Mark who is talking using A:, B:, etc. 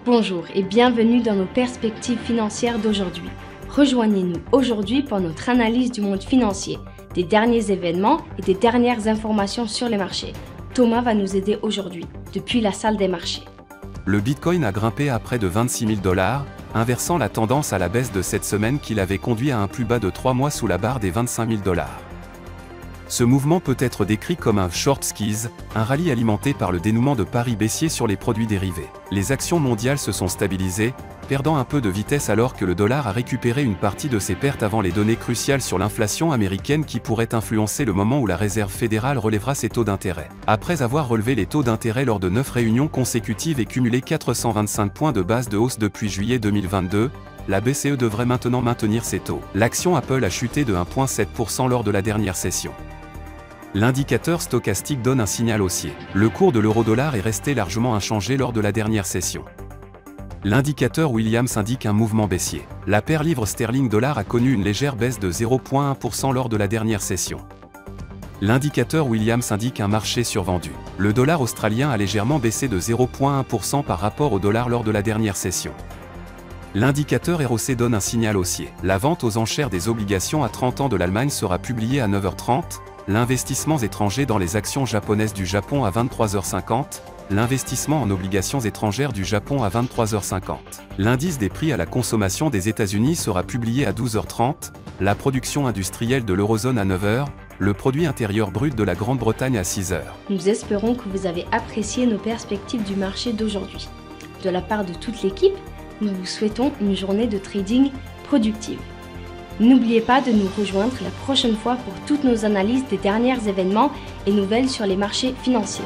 A: Bonjour et bienvenue dans nos perspectives financières d'aujourd'hui. Rejoignez-nous aujourd'hui pour notre analyse du monde financier, des derniers événements et des dernières informations sur les marchés. Thomas va nous aider aujourd'hui, depuis la salle des marchés.
B: Le Bitcoin a grimpé à près de 26 000 $, inversant la tendance à la baisse de cette semaine qui l'avait conduit à un plus bas de 3 mois sous la barre des 25 000 $. Ce mouvement peut être décrit comme un short squeeze, un rallye alimenté par le dénouement de paris baissiers sur les produits dérivés. Les actions mondiales se sont stabilisées, perdant un peu de vitesse alors que le dollar a récupéré une partie de ses pertes avant les données cruciales sur l'inflation américaine qui pourraient influencer le moment où la Réserve fédérale relèvera ses taux d'intérêt. Après avoir relevé les taux d'intérêt lors de 9 réunions consécutives et cumulé 425 points de base de hausse depuis juillet 2022, la BCE devrait maintenant maintenir ses taux. L'action Apple a chuté de 1,7% lors de la dernière session. L'indicateur stochastique donne un signal haussier. Le cours de l'euro-dollar est resté largement inchangé lors de la dernière session. L'indicateur Williams indique un mouvement baissier. La paire livre sterling-dollar a connu une légère baisse de 0,1% lors de la dernière session. L'indicateur Williams indique un marché survendu. Le dollar australien a légèrement baissé de 0,1% par rapport au dollar lors de la dernière session. L'indicateur ROC donne un signal haussier. La vente aux enchères des obligations à 30 ans de l'Allemagne sera publiée à 9h30, l'investissement étranger dans les actions japonaises du Japon à 23h50, l'investissement en obligations étrangères du Japon à 23h50. L'indice des prix à la consommation des États-Unis sera publié à 12h30, la production industrielle de l'eurozone à 9h, le produit intérieur brut de la Grande-Bretagne à 6h.
A: Nous espérons que vous avez apprécié nos perspectives du marché d'aujourd'hui. De la part de toute l'équipe, nous vous souhaitons une journée de trading productive. N'oubliez pas de nous rejoindre la prochaine fois pour toutes nos analyses des derniers événements et nouvelles sur les marchés financiers.